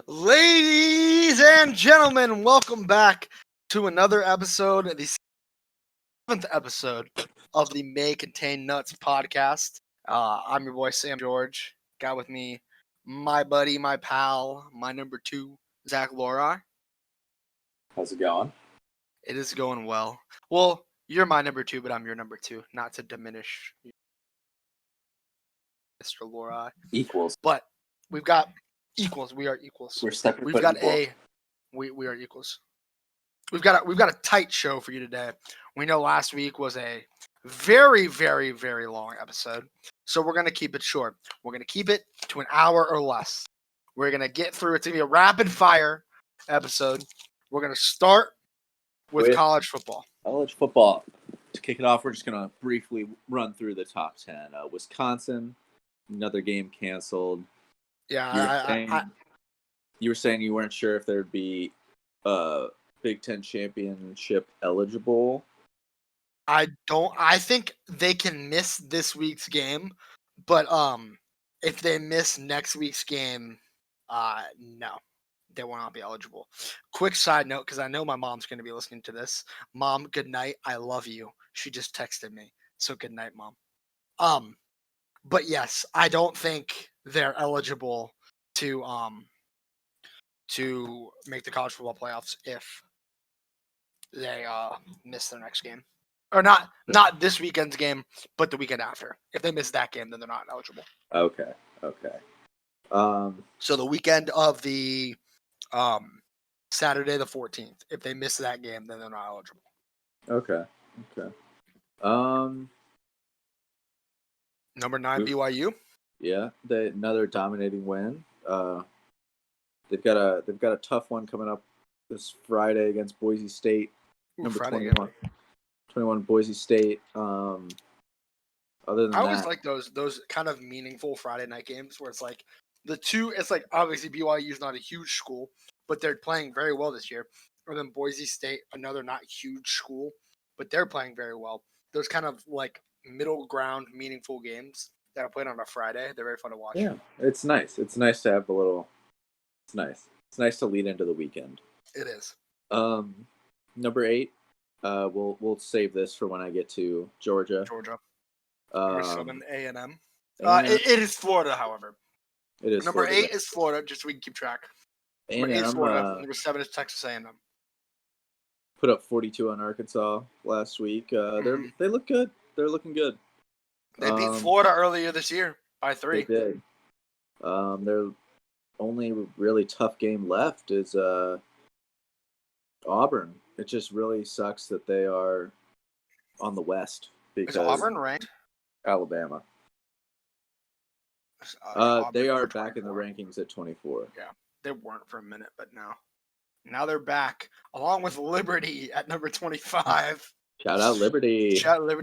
Ladies and gentlemen, welcome back to another episode, the seventh episode of the May Contain Nuts podcast. I'm your boy Sam George. Got with me my buddy, my pal, my number two, Zach Lori. How's it going? It is going well. Well, you're my number two, but I'm your number two. Not to diminish Mr. Lori. Equals. But we've got equals. We are equals. We're separate. We've but got equal. we are equals. We've got a tight show for you today. We know last week was a very, very, very long episode, so we're gonna keep it short. We're gonna keep it to an hour or less. We're gonna get through. It's gonna be a rapid fire episode. We're gonna start with college football. College football. To kick it off, we're just gonna briefly run through the top 10. Wisconsin, another game canceled. Yeah, You were saying you weren't sure if there'd be Big Ten championship eligible. I think they can miss this week's game, but if they miss next week's game, no, they will not be eligible. Quick side note, because I know my mom's going to be listening to this. Mom, good night. I love you. She just texted me, so good night, Mom. But yes, I don't think they're eligible to make the college football playoffs if they miss their next game. Or not this weekend's game, but the weekend after. If they miss that game, then they're not eligible. Okay. So the weekend of the Saturday the 14th. If they miss that game, then they're not eligible. Okay. Number 9 BYU. Yeah, another dominating win. They've got a tough one coming up this Friday against Boise State. Number 21 Boise State. Other than I always that, like those kind of meaningful Friday night games where it's like the two. It's like obviously BYU is not a huge school, but they're playing very well this year. Or then Boise State, another not huge school, but they're playing very well. Those kind of like middle ground, meaningful games that are played on a Friday. They're very fun to watch. Yeah, it's nice. It's nice to have a little. It's nice. It's nice to lead into the weekend. It is. Number 8. We'll save this for when I get to Georgia. Number 7, A&M. It is Florida, however. It is. Number Florida. 8 is Florida, just so we can keep track. A&M, number 8 is Florida. Number 7 is Texas A&M. Put up 42 on Arkansas last week. They look good. They're looking good. They beat Florida earlier this year by 3. They did. Their only really tough game left is Auburn. It just really sucks that they are on the West. Because is Auburn ranked? Alabama. They are back in the rankings at 24. Yeah, they weren't for a minute, but now they're back, along with Liberty at number 25. Shout out Liberty.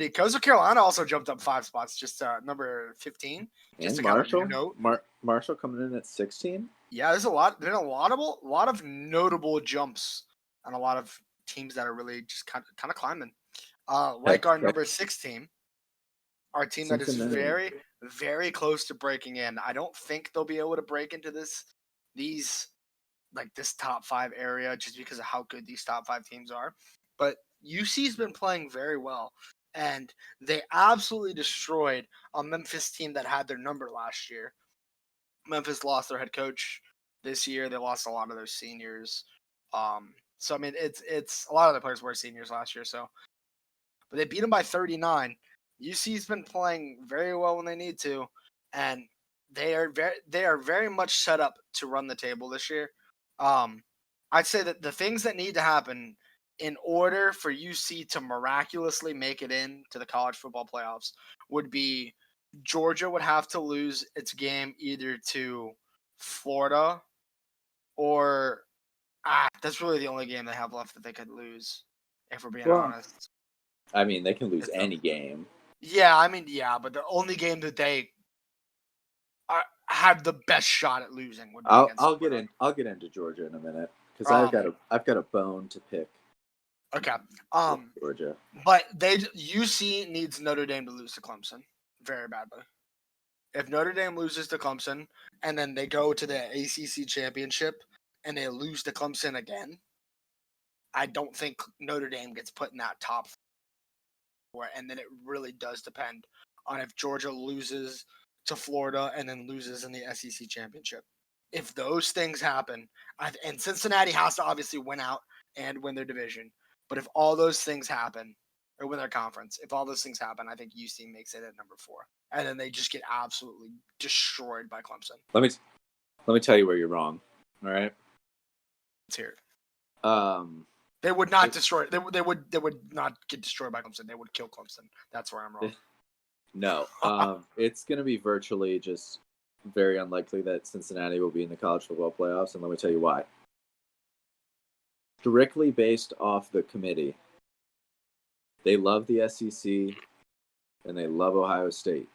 Coastal Carolina also jumped up 5 spots, just number 15. Just and Marshall. Marshall coming in at 16. Yeah, there's a lot of notable jumps on a lot of teams that are really just kind of climbing. Like our number 6 team, our team that is very, very close to breaking in. I don't think they'll be able to break into this top 5 area just because of how good these top 5 teams are. But UC's been playing very well, and they absolutely destroyed a Memphis team that had their number last year. Memphis lost their head coach this year. They lost a lot of their seniors. So I mean, it's a lot of the players were seniors last year. So, but they beat them by 39. UC's been playing very well when they need to, and they are very much set up to run the table this year. I'd say that the things that need to happen in order for UC to miraculously make it into the college football playoffs would be Georgia would have to lose its game either to Florida or that's really the only game they have left that they could lose, if we're being honest. I mean, they can lose any game. Yeah, but the only game that they have the best shot at losing would be I'll get into Georgia in a minute because I've got a bone to pick. Okay. Georgia. But UC needs Notre Dame to lose to Clemson very badly. If Notre Dame loses to Clemson and then they go to the ACC championship and they lose to Clemson again, I don't think Notre Dame gets put in that top four. And then it really does depend on if Georgia loses to Florida and then loses in the SEC championship. If those things happen, and Cincinnati has to obviously win out and win their division, but if all those things happen, or win their conference, if all those things happen, I think UC makes it at number 4, and then they just get absolutely destroyed by Clemson. Let me tell you where you're wrong. All right. Let's hear it. Um, They would not destroy. They would not get destroyed by Clemson. They would kill Clemson. That's where I'm wrong. No. It's going to be virtually just very unlikely that Cincinnati will be in the college football playoffs, and let me tell you why. Strictly based off the committee, they love the SEC and they love Ohio State.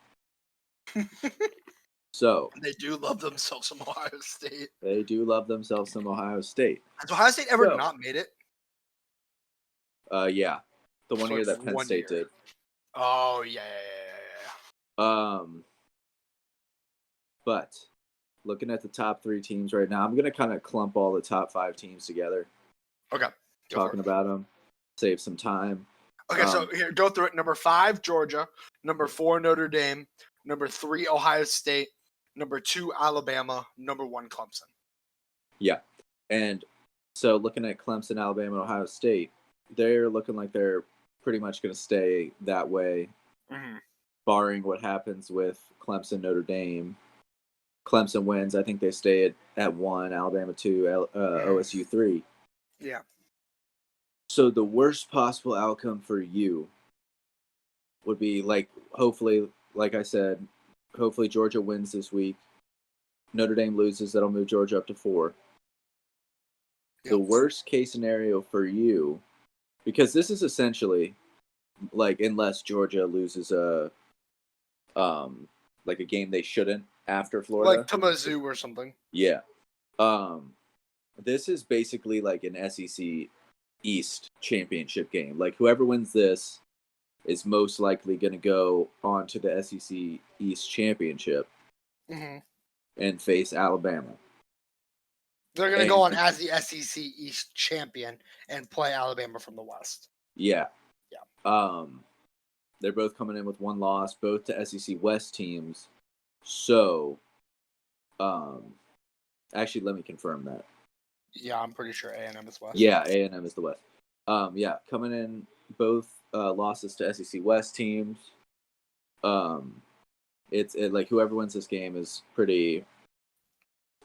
So they do love themselves some Ohio State. They do love themselves some Ohio State. Has Ohio State ever not made it? Yeah, the one year that Penn State did. Oh yeah. But looking at the top 3 teams right now, I'm gonna kind of clump all the top 5 teams together. Okay. Talking about them, save some time. Okay, so here, go through it. Number 5, Georgia. Number 4, Notre Dame. Number 3, Ohio State. Number 2, Alabama. Number 1, Clemson. Yeah, and so looking at Clemson, Alabama, Ohio State, they're looking like they're pretty much going to stay that way, barring what happens with Clemson, Notre Dame. Clemson wins. I think they stay at 1, Alabama 2, OSU 3. Yeah. So the worst possible outcome for you would be, like, hopefully, like I said, hopefully Georgia wins this week. Notre Dame loses. That'll move Georgia up to 4. Yep. The worst case scenario for you, because this is essentially, like, unless Georgia loses a game they shouldn't after Florida. Like to Mizzou or something. Yeah. This is basically like an SEC East championship game. Like, whoever wins this is most likely going to go on to the SEC East championship and face Alabama. They're going to go on as the SEC East champion and play Alabama from the West. Yeah. They're both coming in with 1 loss, both to SEC West teams. So, actually, let me confirm that. Yeah, I'm pretty sure A&M is West. Yeah, A&M is the West. Coming in both losses to SEC West teams. It's like whoever wins this game is pretty.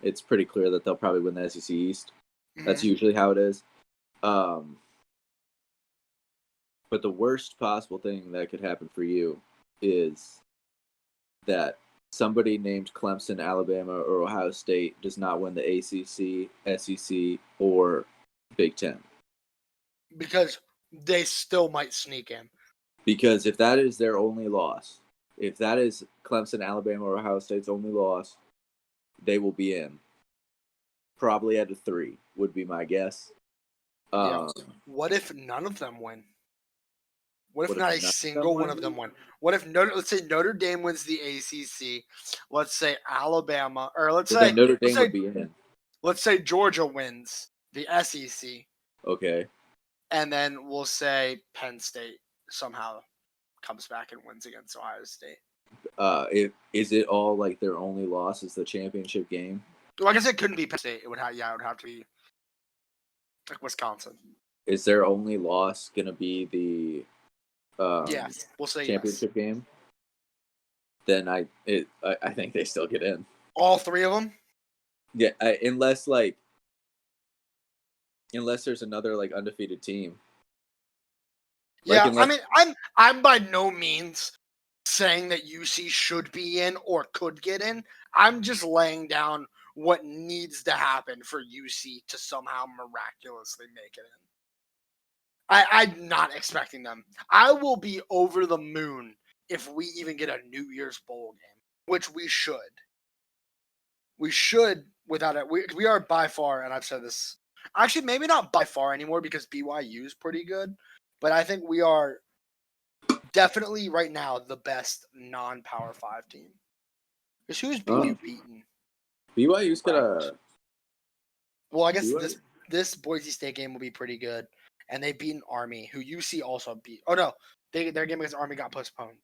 It's pretty clear that they'll probably win the SEC East. That's usually how it is. But the worst possible thing that could happen for you is that somebody named Clemson, Alabama, or Ohio State does not win the ACC, SEC, or Big Ten. Because they still might sneak in. Because if that is their only loss, if that is Clemson, Alabama, or Ohio State's only loss, they will be in. Probably at a 3 would be my guess. What if none of them win? What if not a single one of them win? What if let's say Notre Dame wins the ACC? Let's say Alabama, or let's say Notre Dame would be in. Let's say Georgia wins the SEC. Okay. And then we'll say Penn State somehow comes back and wins against Ohio State. Is it all like their only loss is the championship game? Well, I guess it couldn't be Penn State. It would have to be like Wisconsin. Is their only loss gonna be the we'll say championship game? Then I think they still get in. All 3 of them? Yeah, unless there's another like undefeated team. Yeah, I mean, I'm by no means saying that UC should be in or could get in. I'm just laying down what needs to happen for UC to somehow miraculously make it in. I'm not expecting them. I will be over the moon if we even get a New Year's Bowl game, which we should. We should, without it. We are by far, and I've said this, actually maybe not by far anymore because BYU is pretty good, but I think we are definitely right now the best non-Power 5 team. Because who's BYU beaten? BYU's got Well, I guess this Boise State game will be pretty good, and they beat an Army, who UC also beat. Oh no, their game against Army got postponed.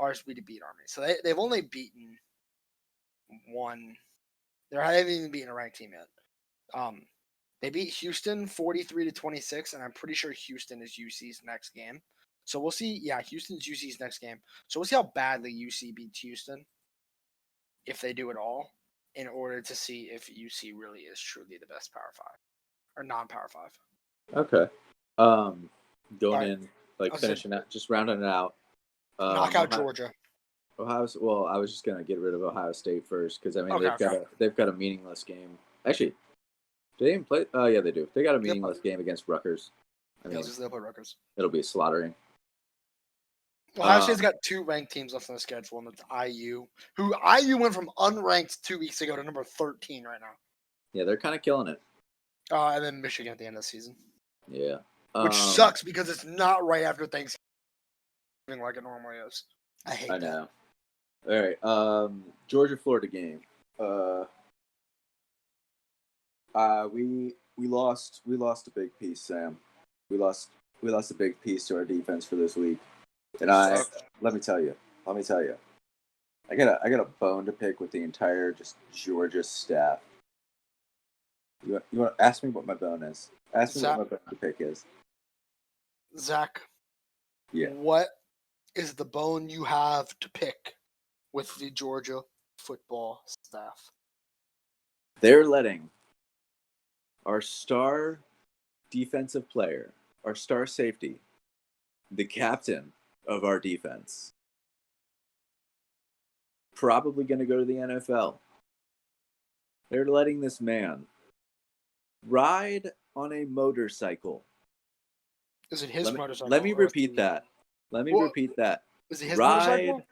RSB to beat Army, so they've only beaten one. They haven't even beaten a ranked team yet. They beat Houston 43-26, and I'm pretty sure Houston is UC's next game. So we'll see. Yeah, Houston's UC's next game. So we'll see how badly UC beats Houston, if they do it all, in order to see if UC really is truly the best Power 5 or non-Power 5. Okay. Going right. in, like finishing out, just rounding it out. Knock out Georgia. Well, I was just gonna get rid of Ohio State first because I mean Okay, they've got a meaningless game. Actually, do they even play? Oh yeah, they do. They got a meaningless game against Rutgers. I mean, they'll play Rutgers. It'll be a slaughtering. Ohio State's got 2 ranked teams left on the schedule, and it's IU, who IU went from unranked 2 weeks ago to number 13 right now. Yeah, they're kind of killing it. And then Michigan at the end of the season. Yeah. Which sucks because it's not right after Thanksgiving like it normally is. I know. All right. Georgia-Florida game. We lost a big piece, Sam. We lost a big piece to our defense for this week. And let me tell you. I got a bone to pick with the entire just Georgia staff. You want to ask me what my bone is? Ask me what my bone to pick is. Zach. Yeah. What is the bone you have to pick with the Georgia football staff? They're letting our star defensive player, our star safety, the captain of our defense, probably going to go to the NFL. They're letting this man ride on a motorcycle. Is it his motorcycle? Let me repeat that. Is it his motorcycle?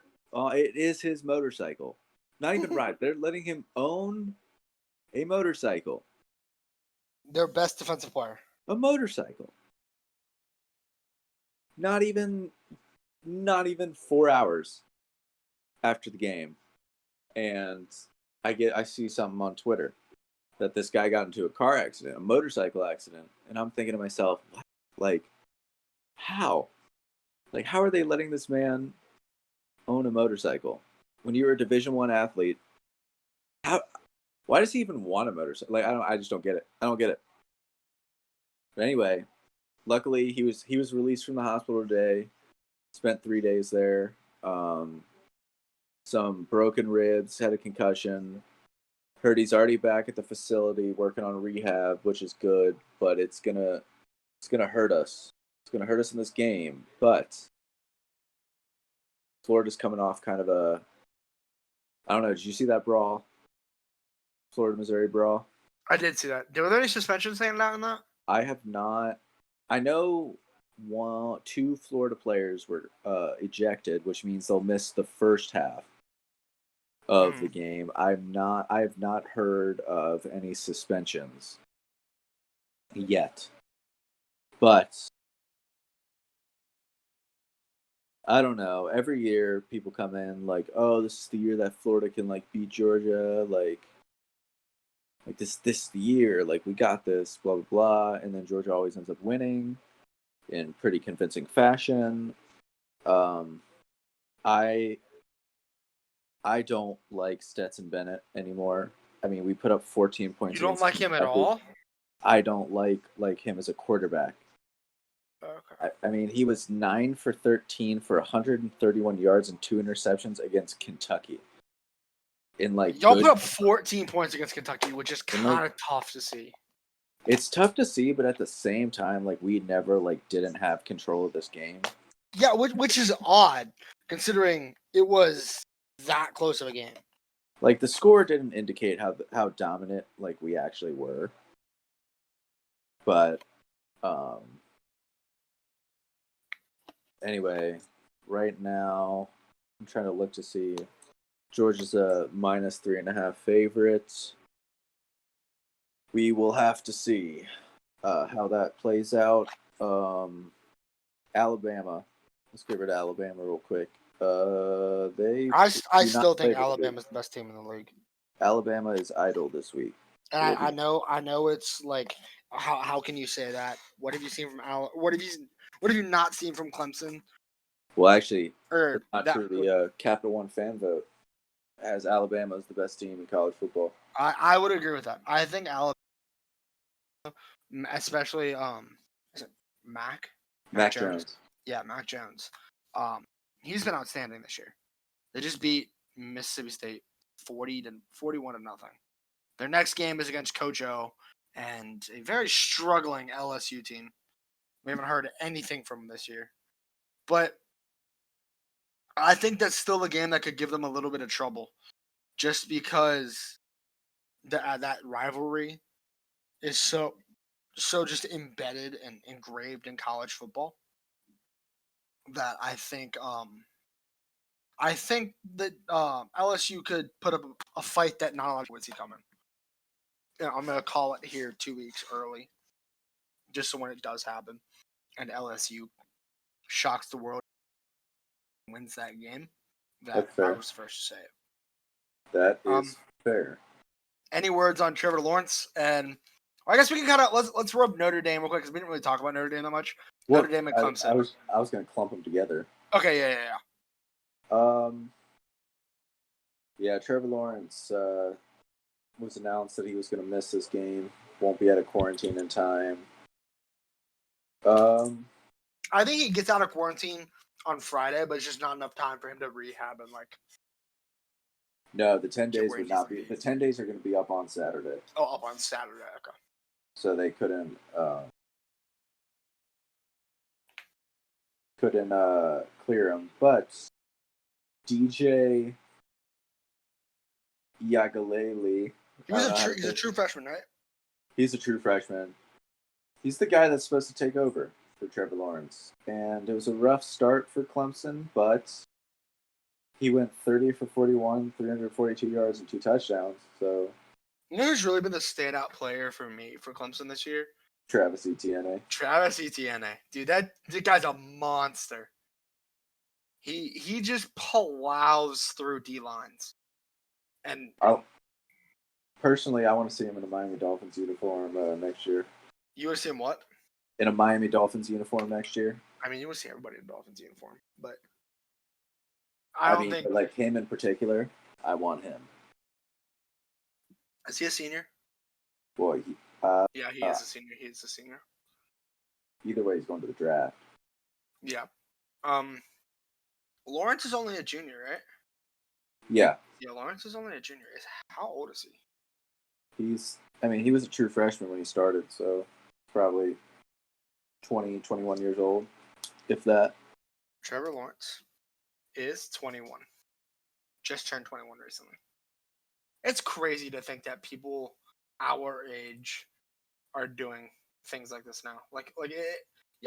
It is his motorcycle. Not even ride. They're letting him own a motorcycle. Their best defensive player. A motorcycle. Not even 4 hours after the game. And I see something on Twitter that this guy got into a car accident, a motorcycle accident. And I'm thinking to myself, like, how? Like, how are they letting this man own a motorcycle? When you're a Division I athlete, why does he even want a motorcycle? Like, I just don't get it. I don't get it. But anyway, luckily he was released from the hospital today. Spent 3 days there. Some broken ribs, had a concussion. Heard he's already back at the facility working on rehab, which is good, but it's gonna hurt us. It's gonna hurt us in this game. But Florida's coming off kind of a, I don't know, did you see that brawl? Florida-Missouri brawl? I did see that. Were there any suspensions hanging out in that? I have not. I know 2 Florida players were ejected, which means they'll miss the first half of the game. I have not heard of any suspensions yet. But I don't know. Every year people come in like, oh, this is the year that Florida can like beat Georgia, like this is the year, like we got this, blah blah blah, and then Georgia always ends up winning in pretty convincing fashion. I don't like Stetson Bennett anymore. I mean, we put up 14 points. You don't like him at all? I don't like him as a quarterback. Okay. I mean, he was 9 for 13 for 131 yards and 2 interceptions against Kentucky. Y'all put up 14 points against Kentucky, which is kind of tough to see. It's tough to see, but at the same time, like we never didn't have control of this game. Yeah, which is odd considering it was that close of a game. Like the score didn't indicate how dominant like we actually were. But anyway, right now I'm trying to look to see. Georgia's a -3.5 favorite. We will have to see how that plays out. Alabama. Let's get rid of Alabama real quick. I still think Alabama's the best team in the league. Alabama is idle this week. And I know it's like how can you say that? What have you seen from What have you not seen from Clemson? Well, actually, Or it's not that true. The Capital One fan vote has Alabama as the best team in college football. I would agree with that. I think Alabama, especially is it Mac Mac Jones. Yeah, Mac Jones. He's been outstanding this year. They just beat Mississippi State 41 to nothing. Their next game is against Coach O and a very struggling LSU team. We haven't heard anything from them this year. But I think that's still a game that could give them a little bit of trouble just because that rivalry is so just embedded and engraved in college football that I think that LSU could put up a fight that not a lot of would see coming. I'm going to call it here 2 weeks early, just so when it does happen and LSU shocks the world and wins that game, that That's fair. I was first to say it. That is fair. Any words on Trevor Lawrence? And I guess we can kind of let's rub Notre Dame real quick because we didn't really talk about Notre Dame that much. Well, Notre Dame and Clemson. I was going to clump them together. Okay, yeah. Yeah, Trevor Lawrence was announced that he was going to miss this game. Won't be out of quarantine in time. I think he gets out of quarantine on Friday, but it's just not enough time for him to rehab and like. No, the 10 days would not be. The 10 days are going to be up on Saturday. Oh, up on Saturday. Okay. So they couldn't clear him, but DJ Yagalele. He's a true freshman, right? He's a true freshman. He's the guy that's supposed to take over for Trevor Lawrence. And it was a rough start for Clemson, but he went 30 for 41, 342 yards, and 2 touchdowns. So, you know who's really been the standout player for me for Clemson this year? Travis Etienne. Dude, that guy's a monster. He just plows through D lines. And personally, I want to see him in a Miami Dolphins uniform next year. You want to see him what? In a Miami Dolphins uniform next year. I mean, you want to see everybody in a Dolphins uniform, but I don't think like him in particular. I want him. Is he a senior? Boy, yeah, he is a senior. He is a senior. Either way, he's going to the draft. Yeah. Lawrence is only a junior, right? Yeah. Yeah, Lawrence is only a junior. How old is he? He was a true freshman when he started, so probably 20, 21 years old, if that. Trevor Lawrence is 21. Just turned 21 recently. It's crazy to think that people our age are doing things like this now.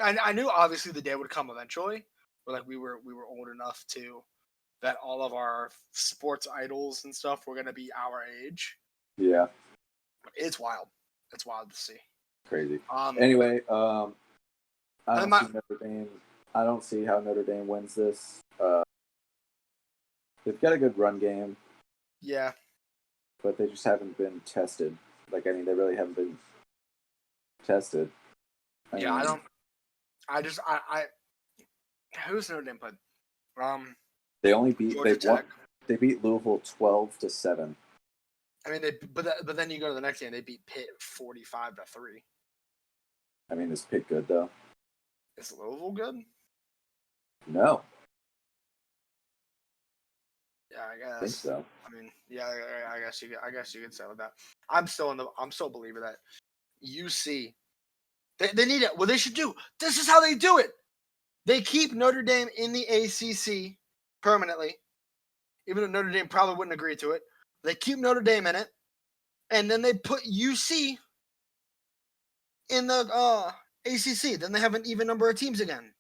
I knew obviously the day would come eventually, where like we were old enough to that all of our sports idols and stuff were gonna be our age. Yeah. It's wild. It's wild to see. Crazy. Anyway, I don't see how Notre Dame wins this. They've got a good run game. Yeah. But they just haven't been tested. They really haven't been tested. Who's Notre Dame played? They only beat they beat Louisville 12-7. I mean, but then you go to the next game, they beat Pitt 45-3. I mean, is Pitt good though? Is Louisville good? No. Yeah, I guess. I think so. I mean, yeah, I guess you could say with that. I'm still a believer that UC they need it. What they should do. This is how they do it. They keep Notre Dame in the ACC permanently, even though Notre Dame probably wouldn't agree to it. They keep Notre Dame in it, and then they put UC in the ACC. Then they have an even number of teams again.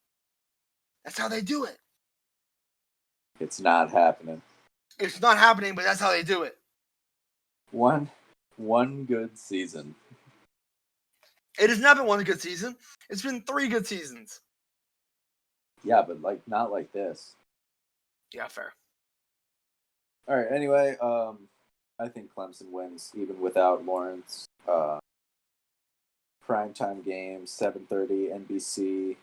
That's how they do it. It's not happening. It's not happening, but that's how they do it. One good season. It has not been one good season. It's been 3 good seasons. Yeah, but not like this. Yeah, fair. All right. Anyway, I think Clemson wins even without Lawrence. Primetime game, 7:30 NBC.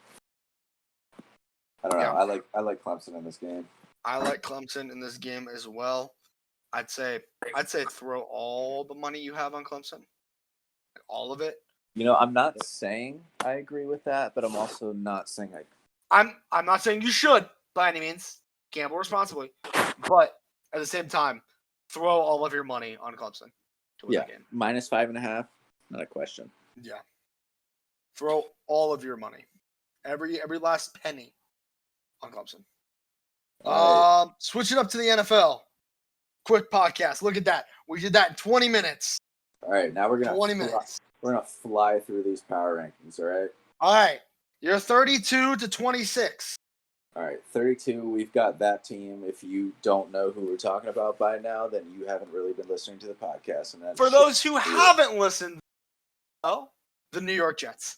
I don't know. Yeah. I like Clemson in this game. I like Clemson in this game as well. I'd say throw all the money you have on Clemson, all of it. You know, I'm not saying I agree with that, but I'm also not saying I. I'm not saying you should by any means. Gamble responsibly, but at the same time, throw all of your money on Clemson to win the game. -5.5, not a question. Yeah, throw all of your money, every last penny, on Clemson. All right. Switch it up to the NFL. Quick podcast. Look at that. We did that in 20 minutes. All right, now we're gonna 20 minutes. We're gonna fly through these power rankings. All right. All right. You're 32 to 26. All right, 32. We've got that team. If you don't know who we're talking about by now, then you haven't really been listening to the podcast. And For those who haven't listened, the New York Jets.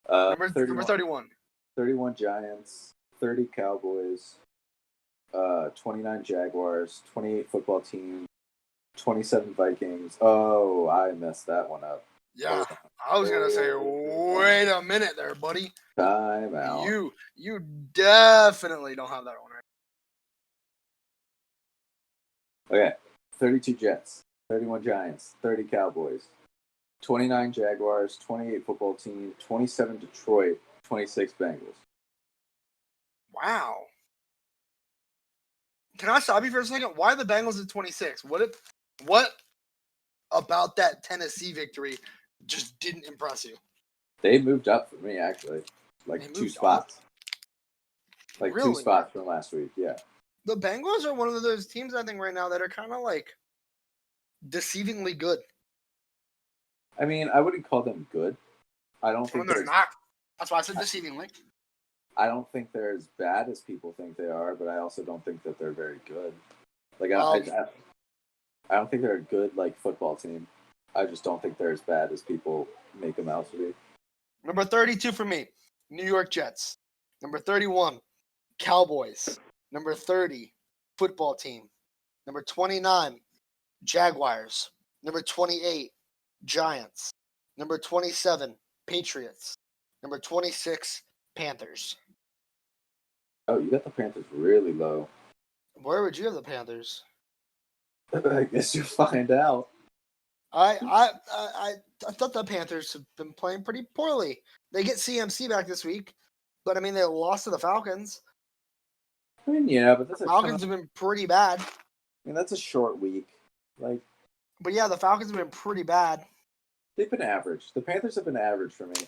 Number 31. 31 Giants, 30 Cowboys, 29 Jaguars, 28 football team, 27 Vikings. Oh, I messed that one up. Yeah, I was gonna say, wait a minute there, buddy. Time out. You definitely don't have that one right. Okay, 32 Jets, 31 Giants, 30 Cowboys, 29 Jaguars, 28 football team, 27 Detroit, 26 Bengals. Wow. Can I stop you for a second? Why the Bengals at 26? What about that Tennessee victory just didn't impress you? They moved up for me, actually. Like 2 spots. Like really? 2 spots from last week, yeah. The Bengals are one of those teams, I think, right now that are kind of like deceivingly good. I mean, I wouldn't call them good. I don't think they're not. That's why I said deceivingly. I don't think they're as bad as people think they are, but I also don't think that they're very good. Like, I don't think they're a good, like, football team. I just don't think they're as bad as people make them out to be. Number 32 for me, New York Jets. Number 31, Cowboys. Number 30, football team. Number 29, Jaguars. Number 28, Giants. Number 27, Patriots. Number 26, Panthers. Oh, you got the Panthers really low. Where would you have the Panthers? I guess you'll find out. I thought the Panthers have been playing pretty poorly. They get CMC back this week, but I mean they lost to the Falcons. I mean, yeah, but the Falcons have been pretty bad. I mean, that's a short week, like. But yeah, the Falcons have been pretty bad. They've been average. The Panthers have been average for me.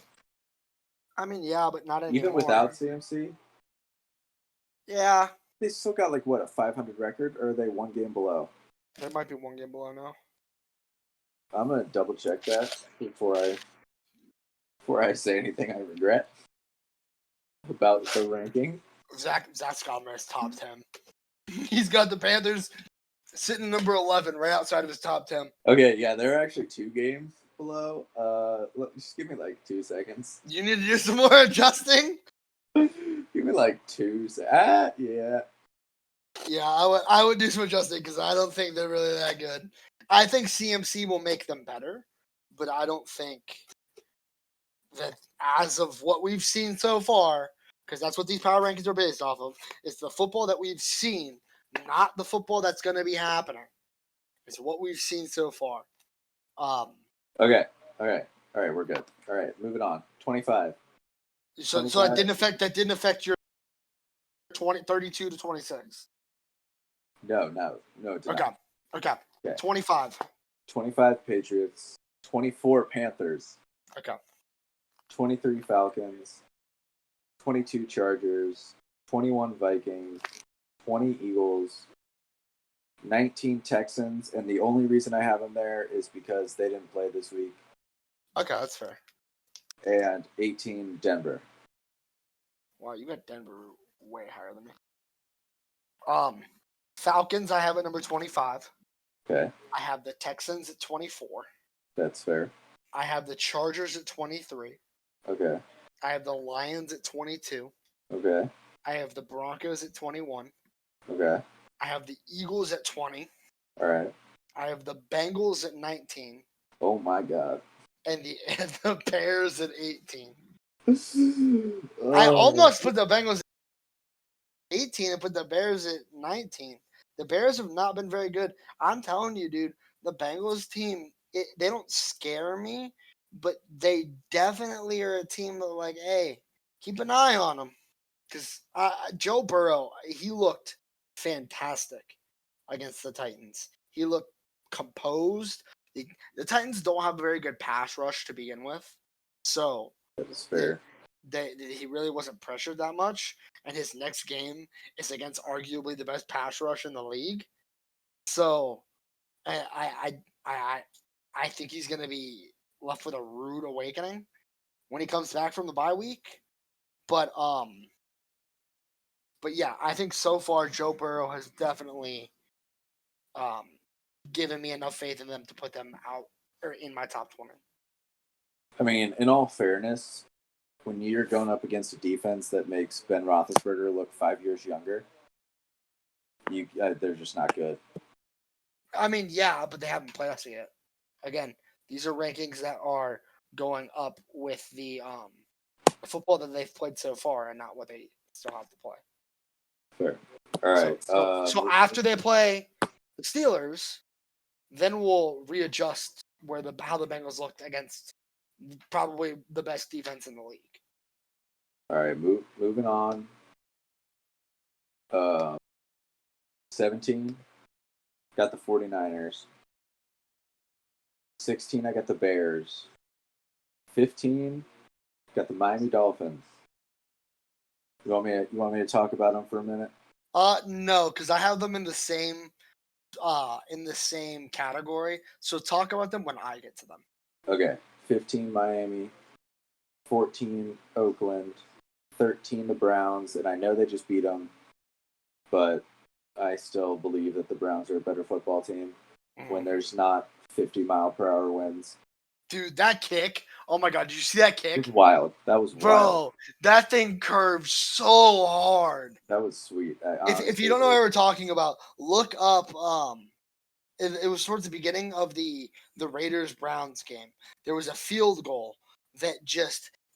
I mean, yeah, but not anymore. Even without CMC. Yeah. They still got like what, a 500 record, or are they 1 game below? They might be 1 game below now. I'm gonna double check that before I say anything I regret about the ranking. Zach Scalmer's top 10. He's got the Panthers sitting number 11, right outside of his top 10. Okay, yeah, they're actually 2 games below. Just give me like 2 seconds. You need to do some more adjusting. Give me like 2 seconds. Yeah. Yeah, I would do some adjusting because I don't think they're really that good. I think CMC will make them better, but I don't think that as of what we've seen so far, because that's what these power rankings are based off of, is the football that we've seen, not the football that's going to be happening. It's what we've seen so far. Okay. All right, we're good. All right, moving on. 25. So that didn't affect your 32 to 26. No, it did not. Okay. 25. 25 Patriots. 24 Panthers. Okay. 23 Falcons. 22 Chargers. 21 Vikings. 20 Eagles. 19 Texans, and the only reason I have them there is because they didn't play this week. Okay, that's fair. And 18 Denver. Wow, you got Denver way higher than me. Falcons, I have at number 25. Okay. I have the Texans at 24. That's fair. I have the Chargers at 23. Okay. I have the Lions at 22. Okay. I have the Broncos at 21. Okay. I have the Eagles at 20. All right. I have the Bengals at 19 Oh my God. and the Bears at 18. I Oh. almost put the Bengals at 18 and put the Bears at 19. The Bears have not been very good. I'm telling you, dude, the Bengals team, they don't scare me, but they definitely are a team that, like, hey, keep an eye on them. Because Joe Burrow, he looked fantastic against the Titans. He looked composed. The Titans don't have a very good pass rush to begin with. So That is fair. he really wasn't pressured that much. And his next game is against arguably the best pass rush in the league. So I think he's going to be left with a rude awakening when he comes back from the bye week. But yeah, I think so far Joe Burrow has definitely given me enough faith in them to put them out or in my top 20. I mean, in all fairness, when you're going up against a defense that makes Ben Roethlisberger look 5 years younger, they're just not good. I mean, yeah, but they haven't played us yet. Again, these are rankings that are going up with the football that they've played so far and not what they still have to play. Fair. All right. So after they play the Steelers, then we'll readjust how the Bengals looked against probably the best defense in the league. All right, moving on. 17, got the 49ers. 16, I got the Bears. 15, got the Miami Dolphins. You want me to talk about them for a minute? No, because I have them in the same category. So talk about them when I get to them. Okay. 15 Miami, 14 Oakland, 13 the Browns, and I know they just beat them, but I still believe that the Browns are a better football team when there's not 50-mile-per-hour winds. Dude, that kick! Oh my God, did you see that kick? It was wild. That was wild. Bro, that thing curved so hard. That was sweet. If you don't know what we're talking about, look up. It was towards the beginning of the Raiders Browns game. There was a field goal that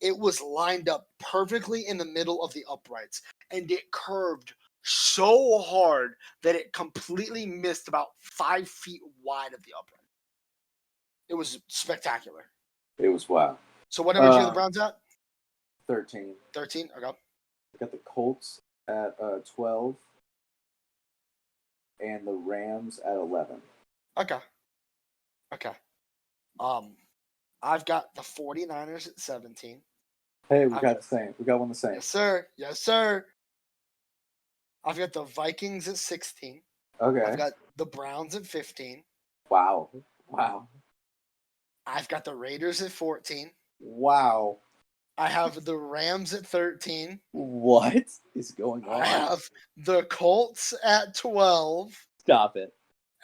it was lined up perfectly in the middle of the uprights, and it curved so hard that it completely missed about 5 feet wide of the upright. It was spectacular. It was wild. So what number do you have the Browns at? 13. 13? Okay. I got the Colts at 12 and the Rams at 11. Okay. I've got the 49ers at 17. Hey, we got the same. We got one the same. Yes, sir. I've got the Vikings at 16. Okay. I've got the Browns at 15. Wow. I've got the Raiders at 14. Wow. I have the Rams at 13. What is going on? I have the Colts at 12. Stop it.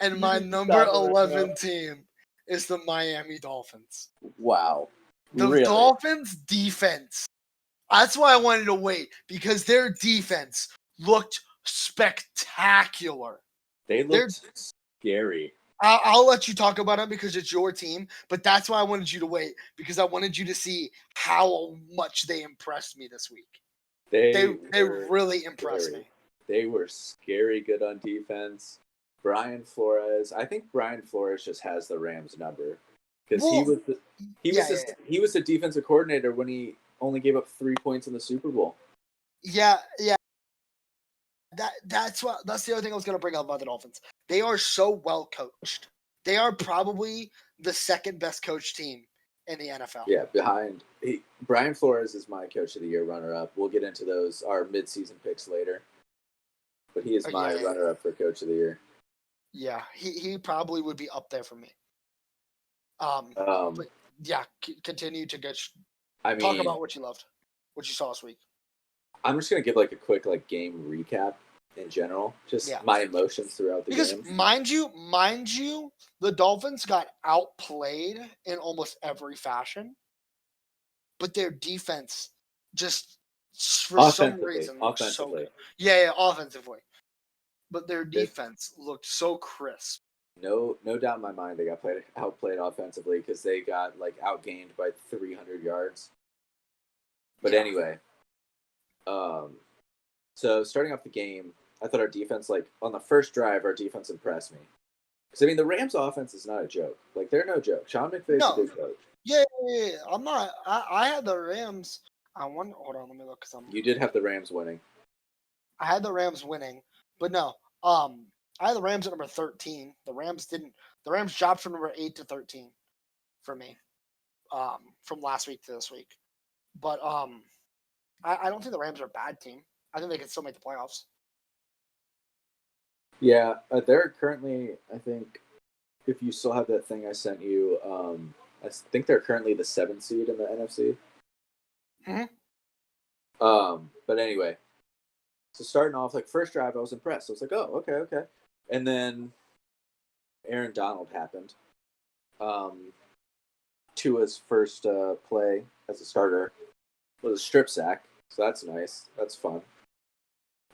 And my number 11 team is the Miami Dolphins. Wow. The Dolphins defense. That's why I wanted to wait, because their defense looked spectacular. They looked scary. I'll let you talk about it because it's your team, but that's why I wanted you to wait, because I wanted you to see how much they impressed me this week. They really impressed me. They were scary good on defense. Brian Flores, I think Brian Flores just has the Rams number because he was the defensive coordinator when he only gave up 3 points in the Super Bowl. Yeah. That's the other thing I was going to bring up about the Dolphins. They are so well coached. They are probably the second best coached team in the NFL. Yeah, Brian Flores is my coach of the year runner-up. We'll get into our mid-season picks later. But he is my runner-up for coach of the year. Yeah, he probably would be up there for me. But yeah, continue to talk about what you loved, what you saw this week. I'm just gonna give a quick game recap in general, my emotions throughout the game. Because mind you, the Dolphins got outplayed in almost every fashion, but their defense just for some reason looked so good. Yeah, offensively. But their defense looked so crisp. No doubt in my mind they got outplayed offensively because they got like outgained by 300 yards. But anyway, so starting off the game, I thought our defense, like on the first drive, our defense impressed me. Because I mean, the Rams' offense is not a joke. Like they're no joke. Sean McVay's a good coach. Yeah. I'm not. I had the Rams. Hold on, let me look. You did have the Rams winning. I had the Rams winning, but no. I had the Rams at number 13. The Rams didn't. The Rams dropped from number 8 to 13 for me. From last week to this week, but I don't think the Rams are a bad team. I think they can still make the playoffs. Yeah, they're currently, I think, if you still have that thing I sent you, I think they're currently the 7th seed in the NFC. But anyway, so starting off, like, first drive, I was impressed. I was like, oh, okay. And then Aaron Donald happened. Tua's first play as a starter was a strip sack, so that's nice. That's fun.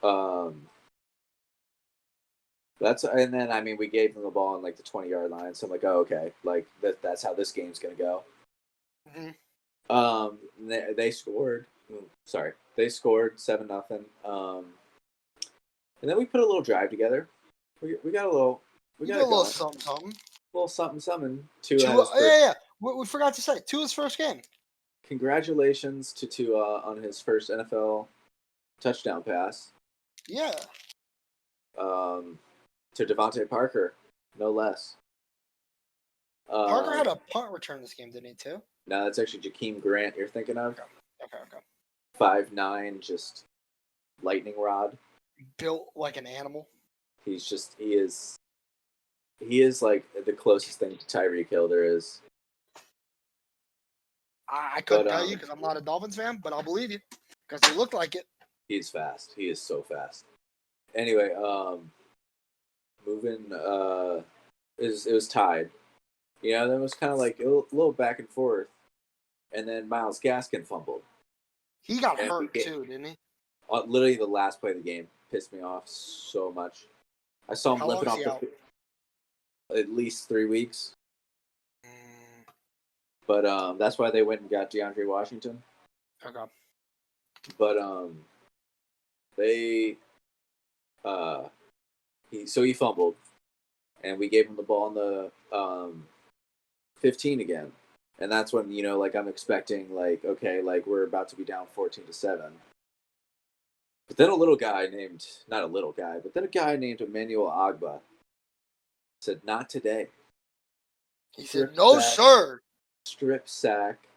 And then I mean we gave them the ball on like the 20-yard line, so I'm like, oh okay, like that's how this game's gonna go. They scored. Sorry, they scored 7-0. And then we put a little drive together. We got a little. We got a little something. A little something. Tua. We forgot to say Tua's first game. Congratulations to Tua on his first NFL touchdown pass. Yeah. To Devontae Parker, no less. Parker had a punt return this game, didn't he, too? No, that's actually Jakeem Grant you're thinking of. Okay. 5'9", just lightning rod. Built like an animal. He is like the closest thing to Tyreek Hill there is. I couldn't tell you because I'm not a Dolphins fan, but I'll believe you because he looked like it. He's fast. He is so fast. Anyway, moving, it was tied. You know, then it was kind of like a little back and forth, and then Myles Gaskin fumbled. He got hurt too, didn't he? Literally, the last play of the game pissed me off so much. I saw him limping off the field at least 3 weeks. But that's why they went and got DeAndre Washington. Okay. But he fumbled, and we gave him the ball on the 15 again, and that's when I'm expecting we're about to be down 14-7. But then a guy named Emmanuel Ogbah said, "Not today." He said, "No, sir." Strip sack,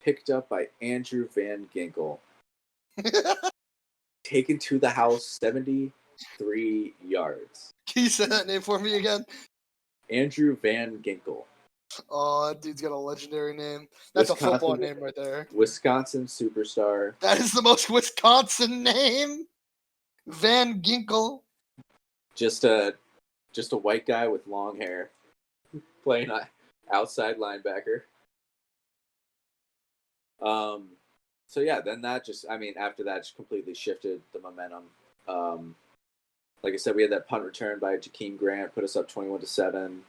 picked up by Andrew Van Ginkel. Taken to the house 73 yards. Can you say that name for me again? Andrew Van Ginkel. Oh, that dude's got a legendary name. That's a football name right there. Wisconsin superstar. That is the most Wisconsin name. Van Ginkel. Just a white guy with long hair playing outside linebacker. So yeah, then after that just completely shifted the momentum. Like I said, we had that punt return by Jakeem Grant, put us up 21-7.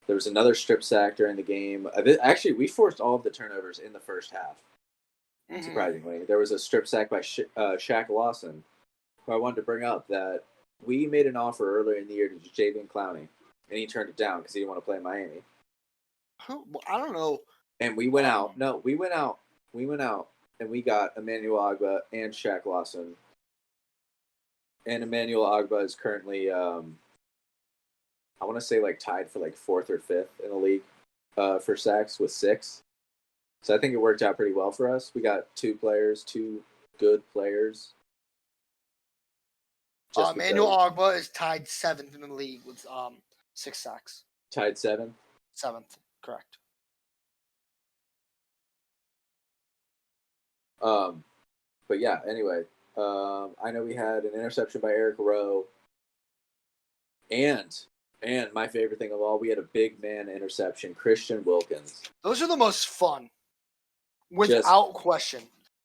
There was another strip sack during the game. Actually, we forced all of the turnovers in the first half. Surprisingly, there was a strip sack by Shaq Lawson, who I wanted to bring up that we made an offer earlier in the year to Jadeveon Clowney, and he turned it down because he didn't want to play in Miami. I don't know. And we went out. No, we went out. And we got Emmanuel Ogbah and Shaq Lawson. And Emmanuel Ogbah is currently, I want to say tied for 4th or 5th in the league for sacks with 6. So I think it worked out pretty well for us. We got 2 good players. Emmanuel Ogbah is tied 7th in the league with 6 sacks. Tied 7th? 7th, correct. But yeah, anyway, I know we had an interception by Eric Rowe, and my favorite thing of all, we had a big man interception, Christian Wilkins. Those are the most fun, without question.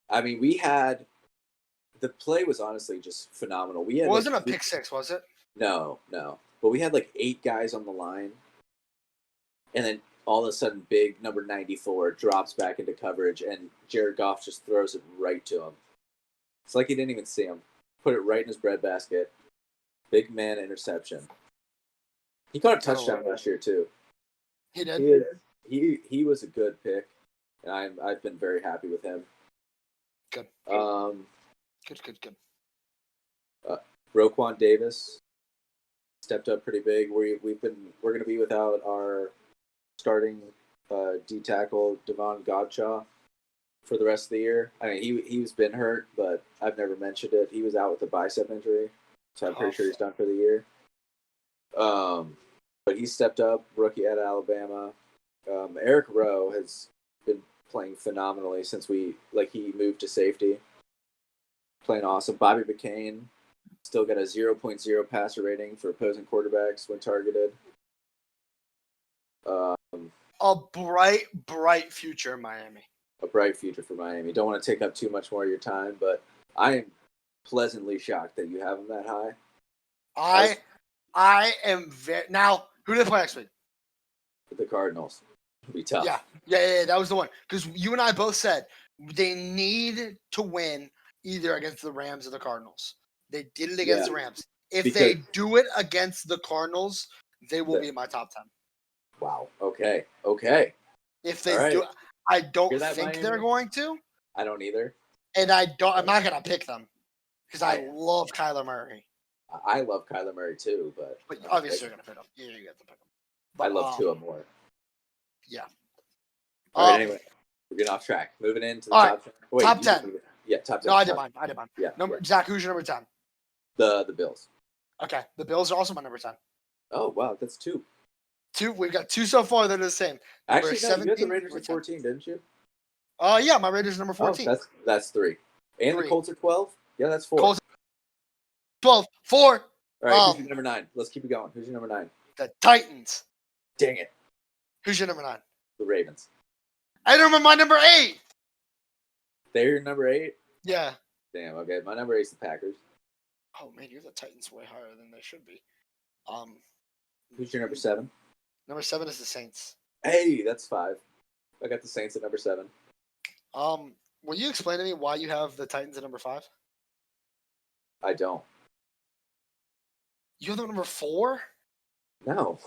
I mean, the play was honestly just phenomenal. It wasn't a pick six, was it? No. but we had like 8 guys on the line, and then all of a sudden, big number 94 drops back into coverage, and Jared Goff just throws it right to him. It's like he didn't even see him. Put it right in his breadbasket. Big man interception. He caught a touchdown last year too. He did. He was a good pick, and I've been very happy with him. Good. Good. Roquan Davis stepped up pretty big. We're going to be without our starting D tackle Devon Godshaw for the rest of the year. I mean, he's been hurt, but I've never mentioned it. He was out with a bicep injury, so I'm pretty sure he's done for the year. But he stepped up, rookie at Alabama. Eric Rowe has been playing phenomenally since he moved to safety. Playing awesome. Bobby McCain still got a 0.0 passer rating for opposing quarterbacks when targeted. A bright future in Miami. A bright future for Miami. Don't want to take up too much more of your time, but I am pleasantly shocked that you have him that high. I am very now. Who do they play next week? The Cardinals. It'll be tough. Yeah. That was the one because you and I both said they need to win either against the Rams or the Cardinals. They did it against the Rams. If they do it against the Cardinals, they will be in my top 10. Wow. Okay. If they do, I don't think they're going to. I don't either. And I'm not gonna pick them because I love Kyler Murray. I love Kyler Murray too, but obviously you're gonna pick him. Yeah, you have to pick him. But, I love Tua more. Yeah. All right. Anyway, we're getting off track. Moving into the top 10. Wait, top 10. Yeah, top 10. No, I did mine. Yeah. Zach, who's your number 10? The Bills. Okay, the Bills are also my number 10. Oh wow, that's 2. We've got 2 so far that are the same. Actually, no, you had the Raiders at 14, didn't you? Yeah, my Raiders are number 14. Oh, that's 3. And 3. The Colts are 12? Yeah, that's 4. Colts 12. 4. All right, who's your number 9? Let's keep it going. Who's your number 9? The Titans. Dang it. Who's your number 9? The Ravens. I don't remember my number 8. They're your number 8? Yeah. Damn, okay. My number 8 is the Packers. Oh, man, you're the Titans way higher than they should be. Who's your number 7? Number 7 is the Saints. Hey, that's 5. I got the Saints at number 7. Will you explain to me why you have the Titans at number 5? I don't. You have them number 4? No.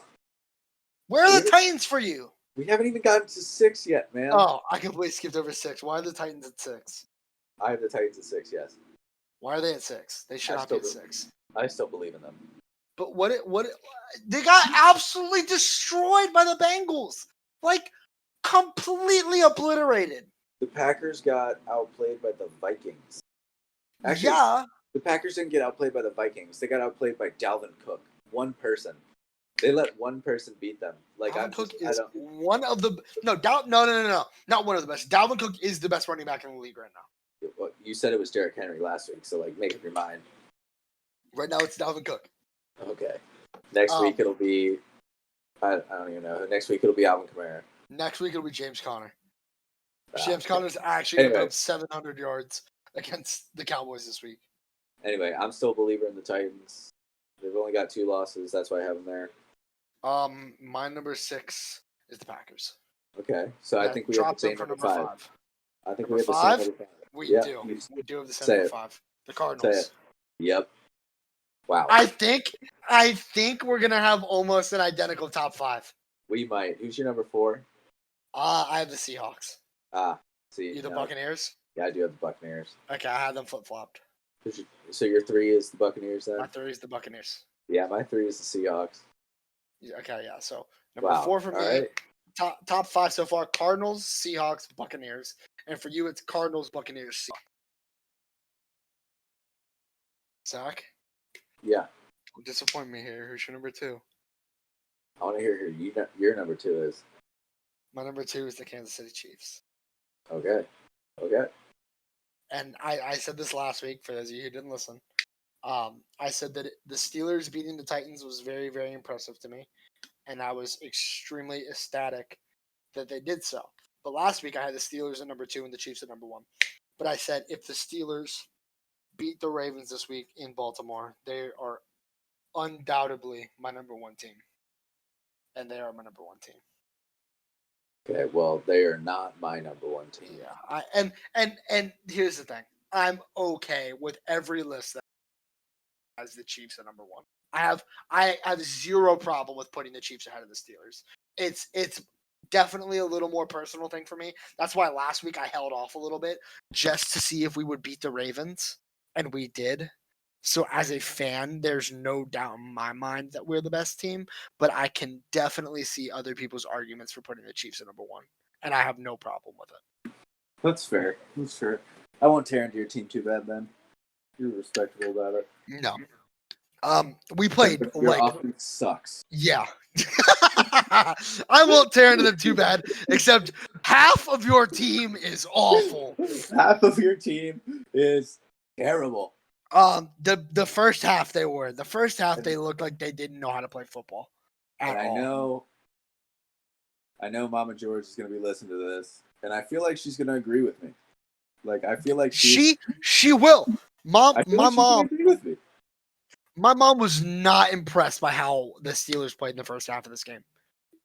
Where are the Titans for you? We haven't even gotten to 6 yet, man. Oh, I completely skipped over 6. Why are the Titans at 6? I have the Titans at 6, yes. Why are they at 6? They should not be at 6. I still believe in them. But they got absolutely destroyed by the Bengals. Like, completely obliterated. The Packers got outplayed by the Vikings. Actually, yeah. The Packers didn't get outplayed by the Vikings. They got outplayed by Dalvin Cook. One person. They let one person beat them. Like Dalvin Cook is one of the no, not one of the best. Dalvin Cook is the best running back in the league right now. Well, you said it was Derrick Henry last week, so like make up your mind. Right now it's Dalvin Cook. Okay. Next week it'll be I don't even know. Next week it'll be Alvin Kamara. Next week it'll be James Conner. James Conner's actually going to put up 700 yards against the Cowboys this week. Anyway, I'm still a believer in the Titans. They've only got 2 losses. That's why I have them there. My number 6 is the Packers. Okay, so I think we have the same number 5. I think we have the same number 5. We do. We do have the same number 5. The Cardinals. Say it. Yep. Wow. I think we're gonna have almost an identical top 5. We might. Who's your number 4? I have the Seahawks. See. You the Buccaneers? Yeah, I do have the Buccaneers. Okay, I have them flip flopped. So your 3 is the Buccaneers then? My 3 is the Buccaneers. Yeah, my 3 is the Seahawks. Okay, yeah. So number 4 for me. Right. Top 5 so far: Cardinals, Seahawks, Buccaneers, and for you, it's Cardinals, Buccaneers, Seahawks. Zach? Yeah. Don't disappoint me here. Who's your number 2? I want to hear who your number 2 is. My number 2 is the Kansas City Chiefs. Okay. And I said this last week for those of you who didn't listen. I said that the Steelers beating the Titans was very, very impressive to me. And I was extremely ecstatic that they did so. But last week I had the Steelers at number 2 and the Chiefs at number 1. But I said if the Steelers beat the Ravens this week in Baltimore, they are undoubtedly my number one team. And they are my number one team. Okay, well, they are not my number one team. Yeah, and here's the thing. I'm okay with every list that has the Chiefs at number one. I have zero problem with putting the Chiefs ahead of the Steelers. It's definitely a little more personal thing for me. That's why last week I held off a little bit just to see if we would beat the Ravens, and we did. So as a fan, there's no doubt in my mind that we're the best team, but I can definitely see other people's arguments for putting the Chiefs at number one, and I have no problem with it. That's fair. That's fair. I won't tear into your team too bad then. You're respectable about it. No. We played your offense sucks. Yeah. I won't tear into them too bad, except half of your team is awful. Half of your team is terrible. The first half they were. The first half they looked like they didn't know how to play football at all. I know Mama George is gonna be listening to this, and I feel like she's gonna agree with me. Like I feel like she will. My mom agree with me. My mom was not impressed by how the Steelers played in the first half of this game.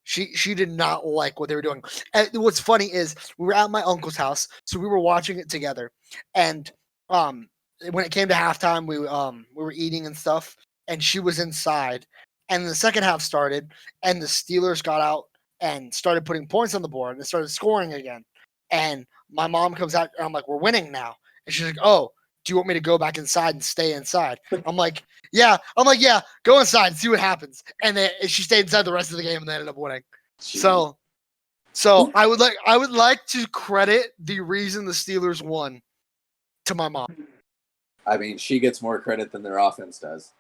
She did not like what they were doing. And what's funny is we were at my uncle's house, so we were watching it together. And when it came to halftime, we were eating and stuff, and she was inside. And the second half started, and the Steelers got out and started putting points on the board and started scoring again. And my mom comes out, and I'm like, "We're winning now." And she's like, "Oh, do you want me to go back inside and stay inside?" I'm like, yeah, go inside and see what happens. And then she stayed inside the rest of the game and they ended up winning. Jeez. So I would like to credit the reason the Steelers won to my mom. I mean, she gets more credit than their offense does.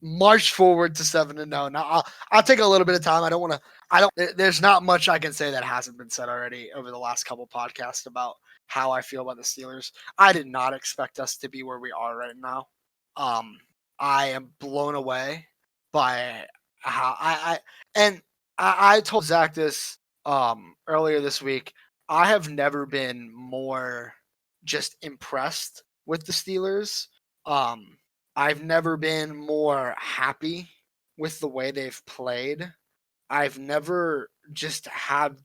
March forward to 7-0. Now I'll take a little bit of time. There's not much I can say that hasn't been said already over the last couple podcasts about how I feel about the Steelers. I did not expect us to be where we are right now. I am blown away by how I told Zach this earlier this week. I have never been more just impressed with the Steelers. I've never been more happy with the way they've played. I've never just had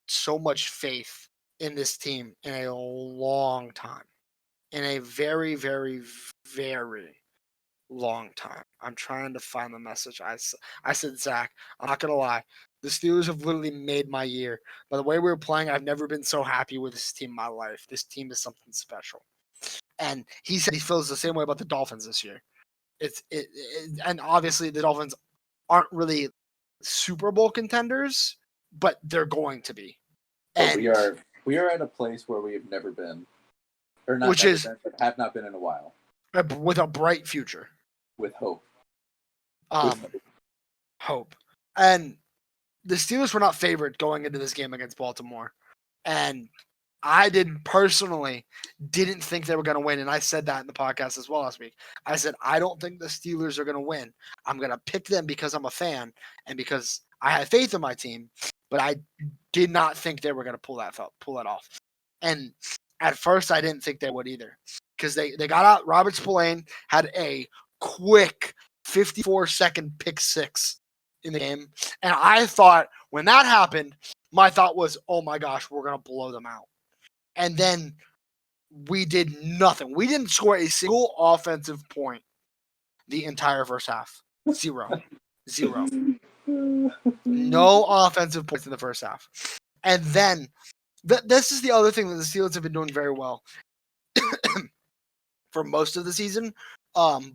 so much faith in this team in a long time. In a very, very, very long time. I'm trying to find the message. I said, Zach, I'm not going to lie. The Steelers have literally made my year. By the way we were playing, I've never been so happy with this team in my life. This team is something special. And he said he feels the same way about the Dolphins this year. And obviously the Dolphins aren't really Super Bowl contenders, but they're going to be. And we are at a place where we have never been, or not, have not been in a while. With a bright future. With hope. Hope. And the Steelers were not favored going into this game against Baltimore. And I personally didn't think they were going to win. And I said that in the podcast as well last week. I said, I don't think the Steelers are going to win. I'm going to pick them because I'm a fan and because I have faith in my team. But I did not think they were going to pull that off. And at first, I didn't think they would either. Because they got out. Robert Spillane had a quick 54-second pick six in the game. And I thought when that happened, my thought was, oh my gosh, we're going to blow them out. And then we did nothing. We didn't score a single offensive point the entire first half. Zero. No offensive points in the first half. And then this is the other thing that the Steelers have been doing very well for most of the season,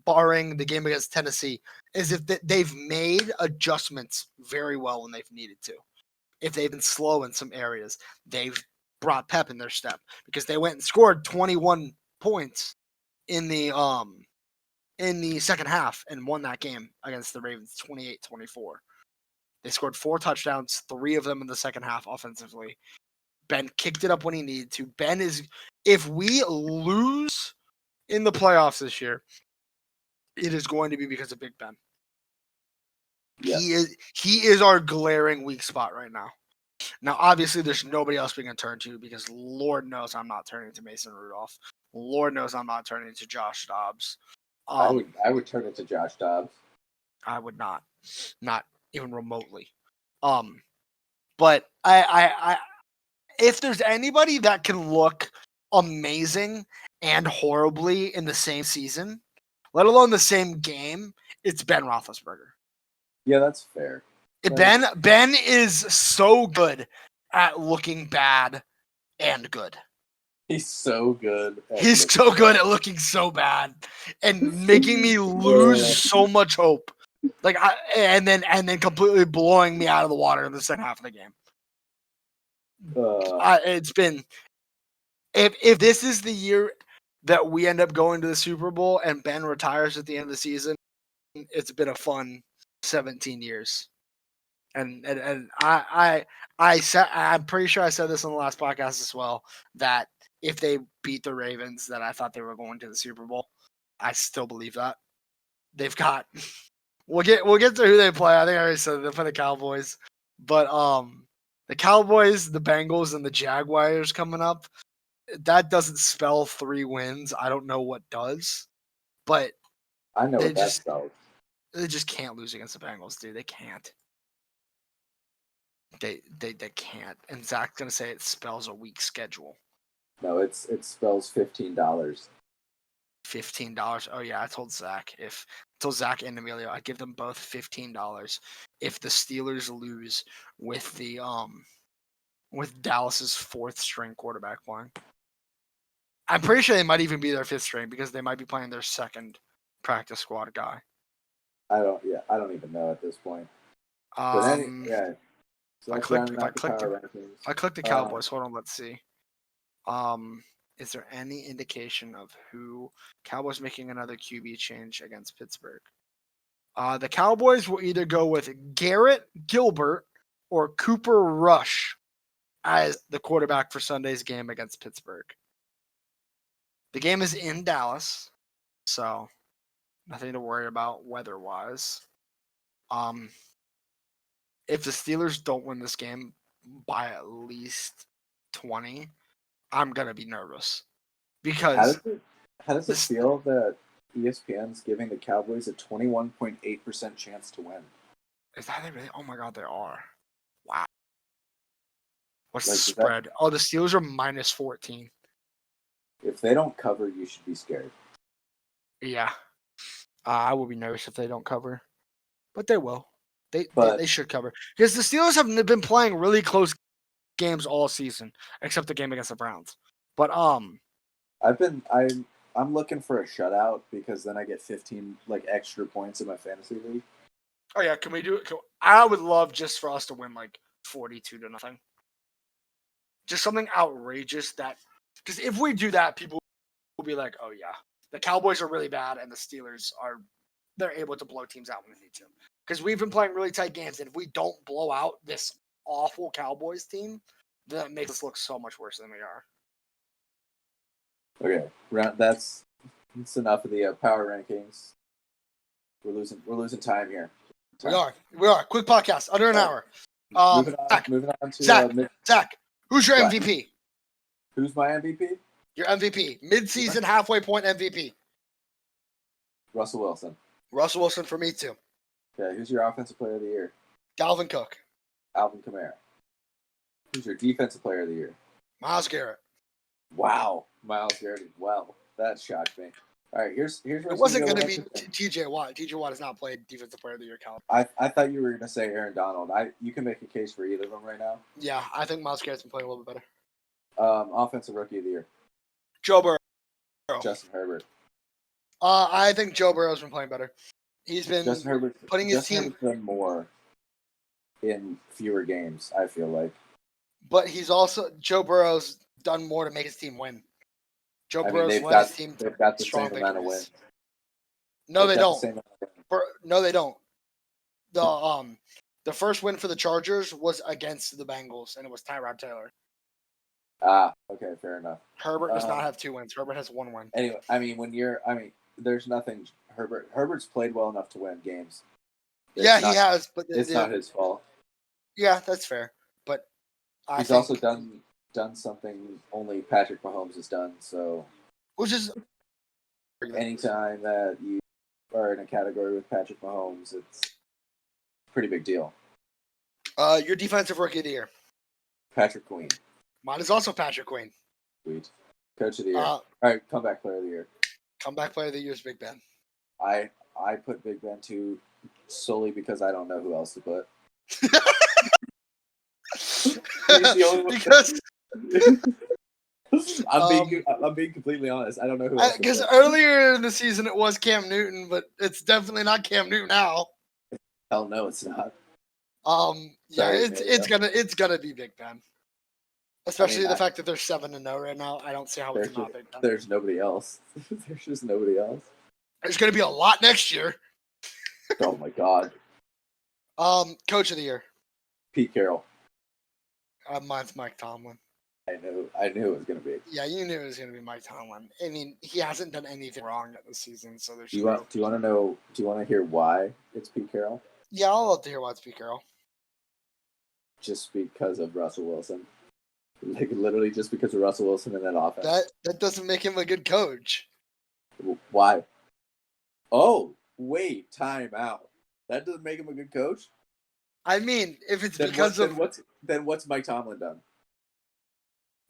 barring the game against Tennessee, is if they've made adjustments very well when they've needed to. If they've been slow in some areas, they've brought pep in their step because they went and scored 21 points in the second half and won that game against the Ravens 28-24. They scored 4 touchdowns, 3 of them in the second half offensively. Ben kicked it up when he needed to. If we lose in the playoffs this year, it is going to be because of Big Ben. Yeah. He is our glaring weak spot right now. Now, obviously, there's nobody else we can turn to because Lord knows I'm not turning to Mason Rudolph. Lord knows I'm not turning to Josh Dobbs. I would turn it to Josh Dobbs. I would not even remotely. But I if there's anybody that can look amazing and horribly in the same season, let alone the same game, it's Ben Roethlisberger. Yeah, that's fair. Ben is so good at looking bad and good. He's so good. He's so good at looking so bad and making me lose so much hope. And then completely blowing me out of the water in the second half of the game. It's been if this is the year that we end up going to the Super Bowl and Ben retires at the end of the season, it's been a fun 17 years. And I'm pretty sure I said this on the last podcast as well, that if they beat the Ravens, that I thought they were going to the Super Bowl. I still believe that. They've got we'll get to who they play. I think I already said they play the Cowboys. But the Cowboys, the Bengals, and the Jaguars coming up, that doesn't spell 3 wins. I don't know what does. But I know what that spells. They just can't lose against the Bengals, dude. They can't. They can't. And Zach's gonna say it spells a weak schedule. No, it spells $15. $15. Oh yeah, I told Zach and Emilio, I give them both $15 if the Steelers lose with the with Dallas's 4th string quarterback playing. I'm pretty sure they might even be their 5th string because they might be playing their 2nd practice squad guy. I don't even know at this point. Yeah. So I clicked the Cowboys. Hold on, let's see. Is there any indication of who Cowboys making another QB change against Pittsburgh? The Cowboys will either go with Garrett Gilbert or Cooper Rush as the quarterback for Sunday's game against Pittsburgh. The game is in Dallas, so nothing to worry about weather-wise. If the Steelers don't win this game by at least 20, I'm gonna be nervous because how does it feel that ESPN's giving the Cowboys a 21.8% chance to win? Is that really? Oh my God, they are! Wow. What's the spread? The Steelers are minus 14. If they don't cover, you should be scared. Yeah, I would be nervous if they don't cover, but they will. They should cover because the Steelers have been playing really close games all season, except the game against the Browns. But I'm looking for a shutout because then I get 15 extra points in my fantasy league. Oh yeah, can we do it? I would love just for us to win 42-0. Just something outrageous because if we do that, people will be like, "Oh yeah, the Cowboys are really bad, and the Steelers they're able to blow teams out when they need to." Because we've been playing really tight games, and if we don't blow out this awful Cowboys team, then it makes us look so much worse than we are. Okay, that's enough of the power rankings. We're losing time here. We are. Quick podcast, under an hour. Moving on to Zach, who's your MVP? Who's my MVP? Your MVP, mid-season halfway point MVP. Russell Wilson. Russell Wilson for me too. Okay, who's your offensive player of the year? Dalvin Cook. Alvin Kamara. Who's your defensive player of the year? Myles Garrett. Wow, Myles Garrett. Wow, that shocked me. All right, here's it wasn't going to be T.J. Watt. T.J. Watt has not played defensive player of the year caliber. I thought you were going to say Aaron Donald. You can make a case for either of them right now. Yeah, I think Myles Garrett's been playing a little bit better. Offensive rookie of the year. Joe Burrow. Justin Herbert. I think Joe Burrow's been playing better. He's been putting his team. Herbert's done more in fewer games, I feel like. But Joe Burrow's done more to make his team win. Burrow's led his team. They've got the same amount of wins. No, they don't. No, they don't. The first win for the Chargers was against the Bengals, and it was Tyrod Taylor. Okay, fair enough. Herbert does not have 2 wins. Herbert has 1 win. Anyway, there's nothing. Herbert's played well enough to win games. He has, but it's not his fault. Yeah, that's fair. But He's also done something only Patrick Mahomes has done. So, which is anytime that you are in a category with Patrick Mahomes, it's a pretty big deal. Your defensive rookie of the year. Patrick Queen. Mine is also Patrick Queen. Sweet. Coach of the year. All right, comeback player of the year. Comeback player of the year is Big Ben. I put Big Ben too, solely because I don't know who else to put. He's the only one. Because I'm being completely honest. I don't know who else. Because earlier in the season it was Cam Newton, but it's definitely not Cam Newton now. Hell no, it's not. Sorry, it's gonna be Big Ben. Especially the fact that they're 7-0 right now. I don't see how it's not Big Ben. There's nobody else. There's just nobody else. There's gonna be a lot next year. Oh my god. Coach of the year. Pete Carroll. Mine's Mike Tomlin. I knew it was gonna be. Yeah, you knew it was gonna be Mike Tomlin. I mean, he hasn't done anything wrong this season, so there's. Do you want to hear why it's Pete Carroll? Yeah, I'll love to hear why it's Pete Carroll. Just because of Russell Wilson. Like literally just because of Russell Wilson and that offense. That doesn't make him a good coach. Why? Oh, wait, time out. That doesn't make him a good coach? I mean, if it's then what's Mike Tomlin done?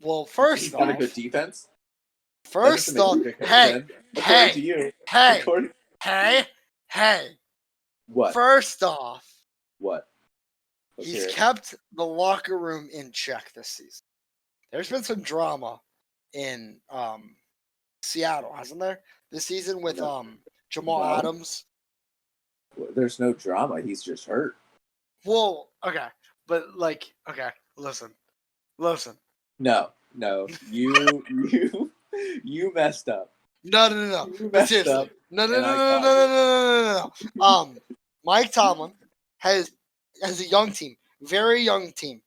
Well, first off, got a good defense. First off, hey. What? First off, what? He's kept the locker room in check this season. There's been some drama in Seattle, hasn't there? This season with Jamal Adams. There's no drama. He's just hurt. Well, okay. But listen. No. You messed up. No. You messed up. No. Mike Tomlin has a young team, very young team.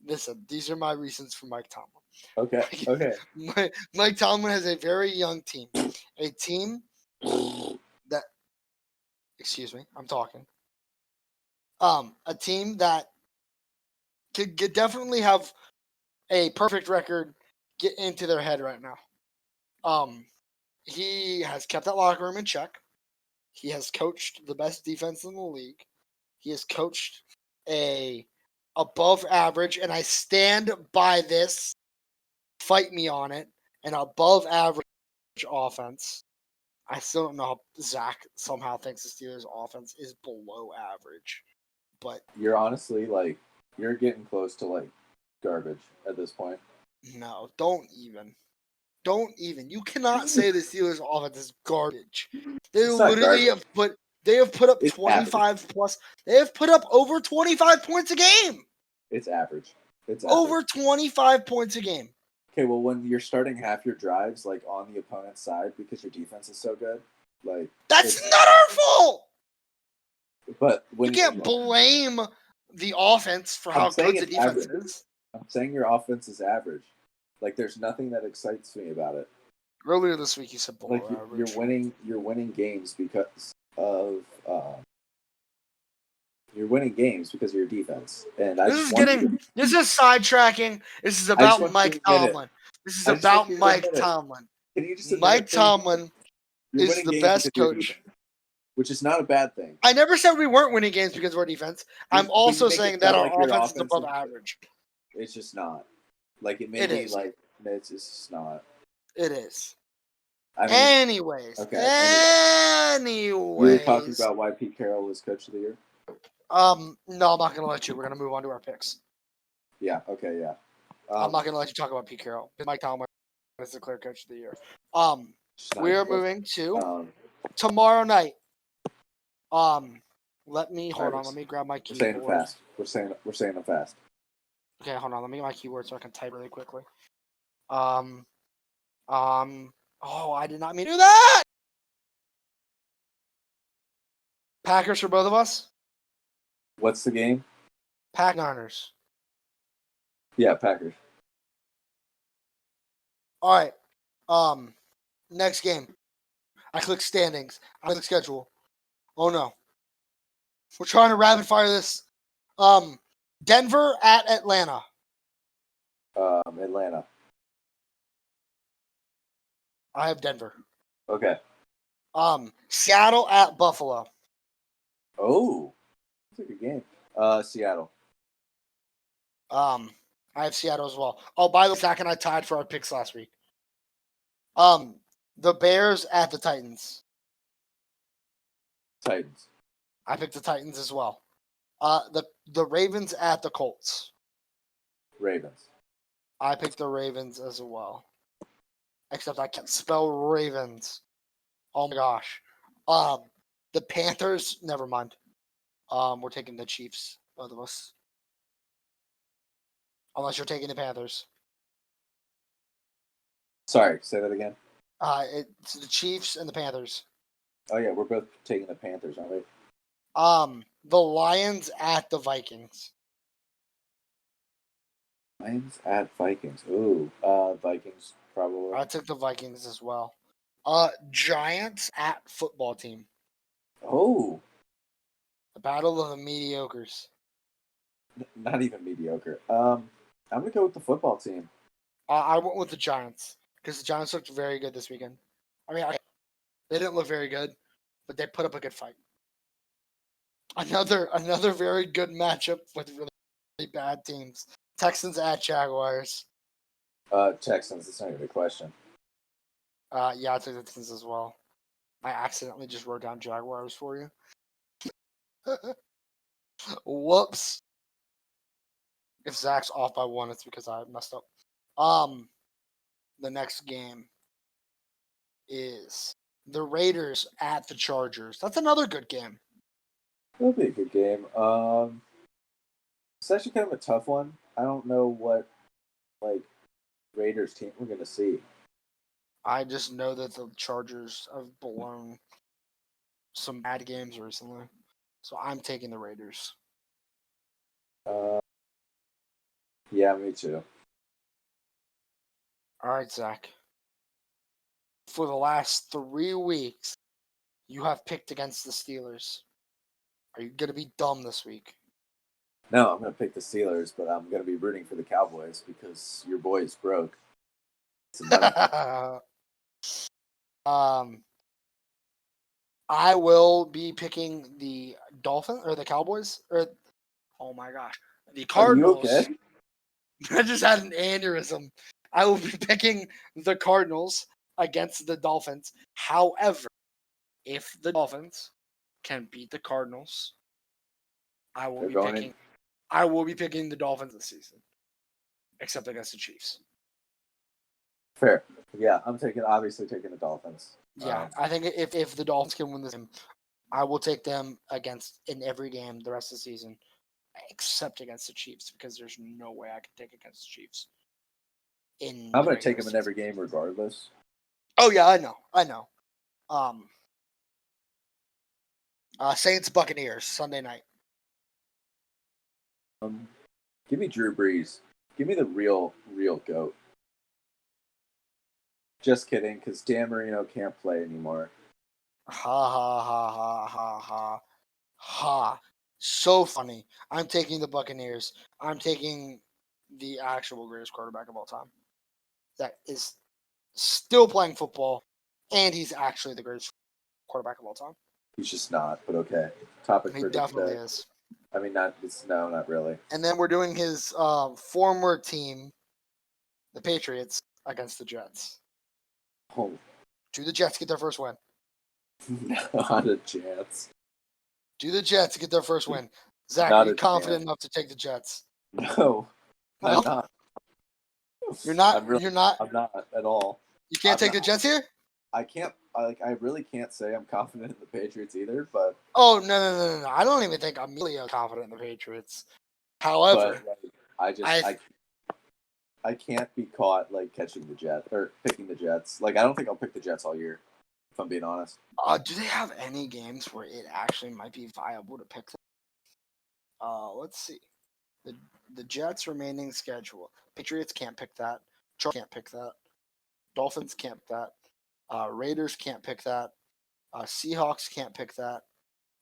Listen, these are my reasons for Mike Tomlin. Okay. Mike Tomlin has a very young team, a team that. Excuse me, I'm talking. A team that could definitely have a perfect record get into their head right now. He has kept that locker room in check. He has coached the best defense in the league. He has coached a above average, and I stand by this. Fight me on it. An above average offense. I still don't know how Zach somehow thinks the Steelers' offense is below average. But you're honestly you're getting close to garbage at this point. No, don't even. You cannot say the Steelers' offense is garbage. They literally have put up 25 plus. They have put up over 25 points a game. It's average. Over 25 points a game. Okay, well, when you're starting half your drives on the opponent's side because your defense is so good, that's not our fault. But you can't blame the offense for how good the defense is. I'm saying your offense is average. There's nothing that excites me about it. Earlier this week, you said below average. You're winning games because of you're winning games because of your defense. And this is sidetracking. This is about Mike Tomlin. This is about Mike Tomlin. Mike Tomlin is the best coach. Which is not a bad thing. I never said we weren't winning games because of our defense. I'm also saying that our offense is above average. It's just not. It may be it's just not. It is. I mean, anyways. You were talking about why Pete Carroll is coach of the year? No, I'm not going to let you. We're going to move on to our picks. Yeah, okay, yeah. I'm not going to let you talk about Pete Carroll. Mike Tomlin is the clear coach of the year. We are moving to tomorrow night. Let me grab my keyboard. We're saying it fast. Okay, hold on. Let me get my keyboard so I can type really quickly. Oh, I did not mean to do that. Packers for both of us. What's the game? Niners. Yeah, Packers. All right. Next game. I click standings. I click schedule. Oh no. We're trying to rapid fire this. Denver at Atlanta. Atlanta. I have Denver. Okay. Seattle at Buffalo. Oh, that's a good game. Seattle. I have Seattle as well. Oh, by the way, Zach and I tied for our picks last week. The Bears at the Titans. Titans. I picked the Titans as well. The Ravens at the Colts. Ravens. I picked the Ravens as well. Except I can't spell Ravens. Oh my gosh. The Panthers. Never mind. We're taking the Chiefs. Both of us. Unless you're taking the Panthers. Sorry, say that again. It's the Chiefs and the Panthers. Oh yeah, we're both taking the Panthers, aren't we? The Lions at the Vikings. Lions at Vikings. Ooh, Vikings probably. I took the Vikings as well. Giants at football team. Oh, The battle of the mediocres. not even mediocre. I'm gonna go with the football team. I went with the Giants because the Giants looked very good this weekend. I mean, they didn't look very good, but they put up a good fight. Another very good matchup with really bad teams. Texans at Jaguars. Texans. That's not even a question. Yeah, I took the Texans as well. I accidentally just wrote down Jaguars for you. Whoops. If Zach's off by one, it's because I messed up. The next game is the Raiders at the Chargers. That's another good game. That'll be a good game. It's actually kind of a tough one. I don't know what Raiders team we're gonna see. I just know that the Chargers have blown some bad games recently. So I'm taking the Raiders. Yeah, me too. All right, Zach. For the last 3 weeks, you have picked against the Steelers. Are you going to be dumb this week? No, I'm gonna pick the Steelers, but I'm gonna be rooting for the Cowboys because your boy is broke. I will be picking the Dolphins or the Cowboys or oh my gosh, the Cardinals. Are you okay? I just had an aneurysm. I will be picking the Cardinals against the Dolphins. However, if the Dolphins can beat the Cardinals, I will be picking the Dolphins this season, except against the Chiefs. Fair. Yeah, I'm obviously taking the Dolphins. Yeah, I think if the Dolphins can win this game, I will take them in every game the rest of the season, except against the Chiefs, because there's no way I can take against the Chiefs. I'm going to take them in every game regardless. Oh yeah, I know. Saints Buccaneers Sunday night. Give me Drew Brees. Give me the real GOAT. Just kidding, because Dan Marino can't play anymore. Ha ha ha ha ha ha ha. So funny. I'm taking the Buccaneers. I'm taking the actual greatest quarterback of all time. That is still playing football, and he's actually the greatest quarterback of all time. He's just not, but okay. Topic he for definitely is. I mean, not really. And then we're doing his former team, the Patriots, against the Jets. Oh. Do the Jets get their first win? Not a chance. Do the Jets get their first win? Zach, are you confident enough to take the Jets? No, I'm not. You're not. You're not. I'm not at all. You can't take the Jets here. I can't. I really can't say I'm confident in the Patriots either. But no. I don't even think I'm really confident in the Patriots. However, I can't be caught catching the Jets or picking the Jets. I don't think I'll pick the Jets all year, if I'm being honest. Do they have any games where it actually might be viable to pick them? Let's see. The Jets' remaining schedule. Patriots can't pick that. Chargers can't pick that. Dolphins can't pick that. Raiders can't pick that. Seahawks can't pick that.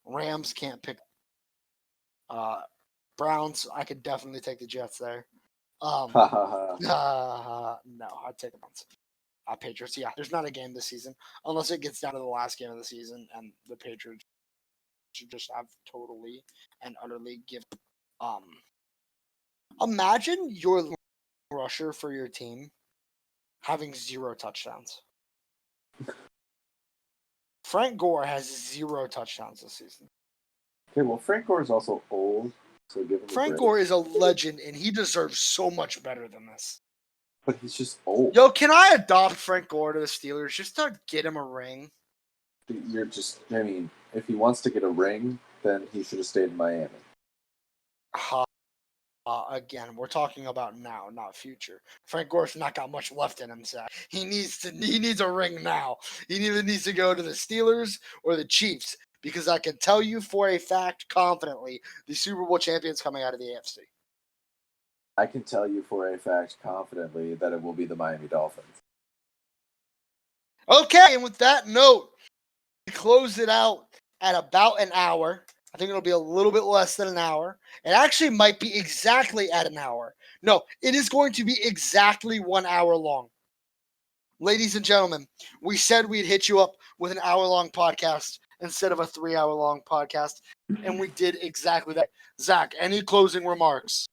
Rams can't pick. Browns, I could definitely take the Jets there. Ha ha ha. No, I'd take the Browns. Patriots, yeah. There's not a game this season unless it gets down to the last game of the season, and the Patriots should just have totally and utterly give. Imagine your rusher for your team having 0 touchdowns. Frank Gore has 0 touchdowns this season. Okay, well, Frank Gore is also old, so give him a Frank break. Gore is a legend, and he deserves so much better than this. But he's just old. Yo, can I adopt Frank Gore to the Steelers just to get him a ring? You're just, I mean, if he wants to get a ring, then he should have stayed in Miami. Again, we're talking about now, not future. Frank Gore's not got much left in him, Zach. He needs a ring now. He either needs to go to the Steelers or the Chiefs, because I can tell you for a fact, confidently, the Super Bowl champions coming out of the AFC. I can tell you for a fact, confidently, that it will be the Miami Dolphins. Okay, and with that note, we close it out at about an hour. I think it'll be a little bit less than an hour. It actually might be exactly at an hour. No, it is going to be exactly 1 hour long. Ladies and gentlemen, we said we'd hit you up with an hour-long podcast instead of a 3-hour-long podcast, and we did exactly that. Zach, any closing remarks?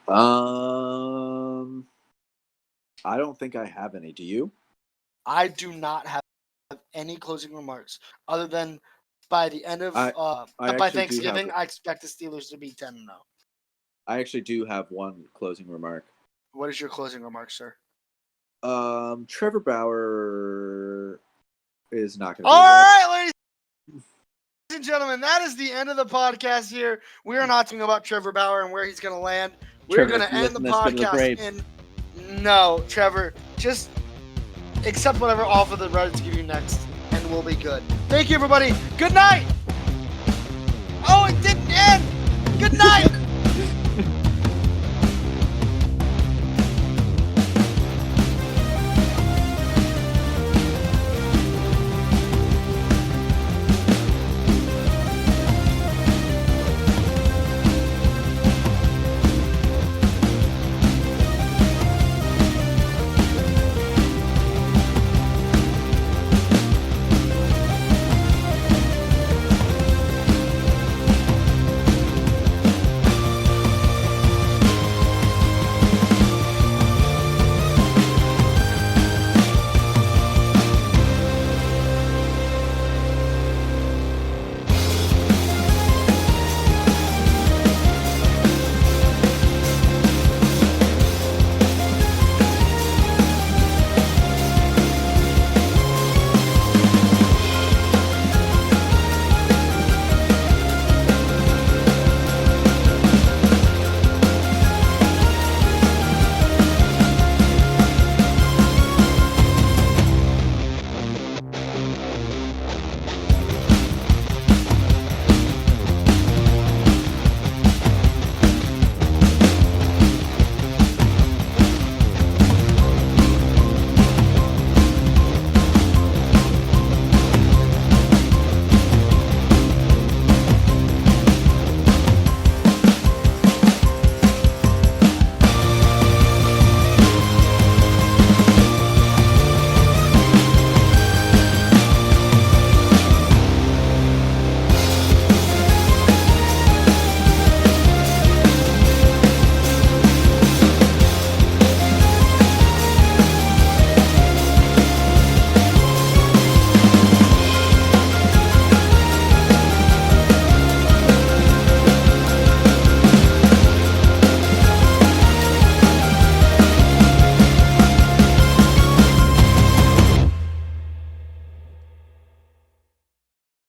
I don't think I have any. Do you? I do not have any closing remarks other than by the end of by Thanksgiving, I expect the Steelers to be 10-0. I actually do have one closing remark. What is your closing remark, sir? Trevor Bauer is not going to. All right, ladies and gentlemen, that is the end of the podcast. Here, we are not talking about Trevor Bauer and where he's going to land. We're going to end the podcast no, Trevor, just accept whatever offer the Reds give you next, and we'll be good. Thank you, everybody. Good night. Oh, it didn't end. Good night.